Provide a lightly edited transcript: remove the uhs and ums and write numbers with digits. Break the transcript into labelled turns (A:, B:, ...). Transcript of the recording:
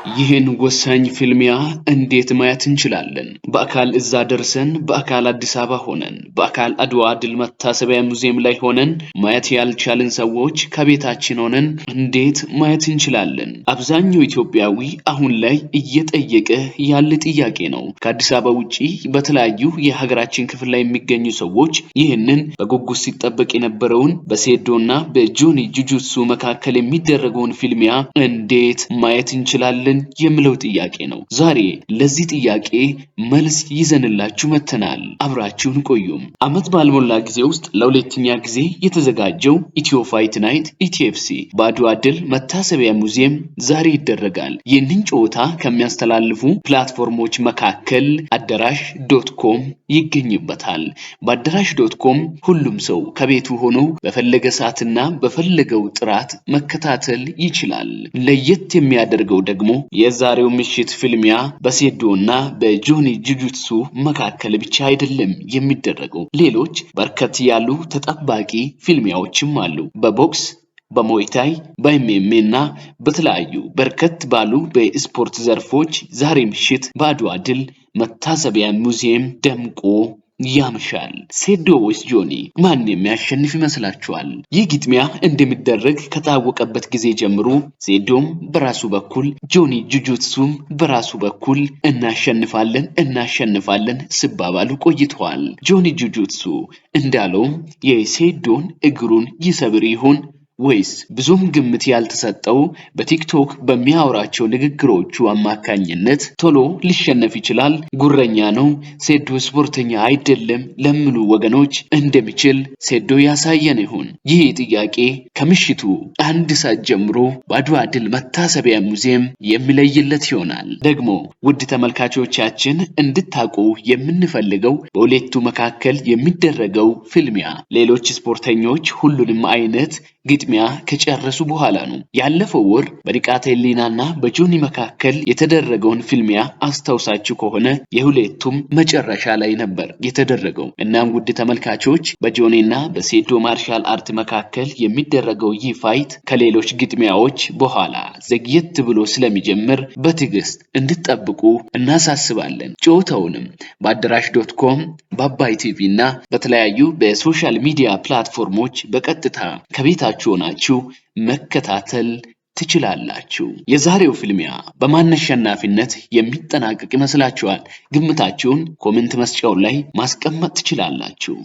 A: ይህን ወሳኝ ፍልሚያ እንዴት ማየት እንችላለን? በአካል እዛ ደርሰን በአካል አዲስ አበባ ሆነን በአካል አድዋ ድል መታሰቢያ ሙዚየም ላይ ሆነን ማየት ያልቻልን ሰዎች ከቤታችን ሆነን እንዴት ማየት እንችላለን? አብዛኛው ኢትዮጵያዊ አሁን ላይ እየጠየቀ ያለ ጥያቄ ነው። ከአዲስ አበባ ውጪ በተለያዩ የሀገራችን ክፍል ላይ የሚገኙ ሰዎች ይህንን በጉጉት ሲጠበቅ የነበረውን በሴዶና በጆኒ ጁጁትሱ መካከል የሚደረገውን ፍልሚያ እንዴት ማየት እንችላለን የሚለው ጥያቄ ነው። ዛሬ ለዚህ ጥያቄ መልስ ይዘንላችሁ መተናል። አብራችሁን ቆዩም። አመት ባልሞላ ጊዜ ውስጥ ለሁለተኛ ጊዜ የተዘጋጀው ኢትዮ ፋይት ናይት ኢቲኤፍሲ በአድዋ ድል መታሰቢያ ሙዚየም ዛሬ ይደረጋል። ይህንን ጨዋታ ከሚያስተላልፉ ፕላትፎርሞች መካከል አዳራሽ.ኮም ይገኝበታል። በአዳራሽ.ኮም ሁሉም ሰው ከቤቱ ሆኖ በፈለገ ሰዓትና በፈለገው ጥራት መከታተል ይችላል። ለየት የሚያደርገው ደግሞ የዛሬው ምሽት ፍልሚያ በሴዶና በጆኒ ጁጁትሱ መካከል ብቻ አይደለም የሚደረገው። ሌሎች በርከት ያሉ ተጠባቂ ፍልሚያዎችም አሉ። በቦክስ፣ በሙይታይ፣ በኤምኤምኤ እና በተለያዩ በርከት ባሉ በስፖርት ዘርፎች ዛሬ ምሽት በአድዋ ድል መታሰቢያ ሙዚየም ደምቆ ያምሻል። ሴዶ ወይስ ጆኒ ማን የሚያሸንፍ ይመስላችኋል? ይህ ግጥሚያ እንደሚደረግ ከታወቀበት ጊዜ ጀምሮ ሴዶም በራሱ በኩል ጆኒ ጁጁትሱም በራሱ በኩል እናሸንፋለን ሲባባሉ ቆይተዋል። ጆኒ ጁጁትሱ እንዳለው የሴዶን እግሩን ይሰብር ይሆን ወይስ ብዙም ግምት ያልተሰጠው በቲክቶክ በሚያወራቸው ንግግሮቹ አማካኝነት ቶሎ ሊሸነፍ ይችላል? ጉረኛ ነው፣ ሴዶ ስፖርተኛ አይደለም ለሚሉ ወገኖች እንደሚችል ሴዶ ያሳየን ይሆን? ይህ ጥያቄ ከምሽቱ 1 ሰዓት ጀምሮ በአድዋ ድል መታሰቢያ ሙዚየም የሚለይለት ይሆናል። ደግሞ ውድ ተመልካቾቻችን እንድታውቁ የምንፈልገው በሁለቱ መካከል የሚደረገው ፍልሚያ ሌሎች ስፖርተኞች ሁሉንም አይነት ግጥሚያ ከጨረሱ በኋላ ነው። ያለፈው ወር በንቃተ ህሊናና በጆኒ መካከል የተደረገውን ፍልሚያ አስታውሳችሁ ከሆነ የሁለቱም መጨረሻ ላይ ነበር የተደረገው። እናም ውድ ተመልካቾች በጆኒና በሴዶ ማርሻል አርት መካከል የሚደረገው ይህ ፋይት ከሌሎች ግጥሚያዎች በኋላ ዘግየት ብሎ ስለሚጀምር በትዕግስት እንድትጠብቁ እናሳስባለን። ጨዋታውንም በአዳራሽ.ኮም በአባይ ቲቪ እና በተለያዩ በሶሻል ሚዲያ ፕላትፎርሞች በቀጥታ ከቤታችሁ ሆናችሁ መከታተል ትችላላችሁ። የዛሬው ፍልሚያ በማን አሸናፊነት የሚጠናቀቅ ይመስላችኋል? ግምታችሁን ኮሜንት መስጫው ላይ ማስቀመጥ ትችላላችሁ።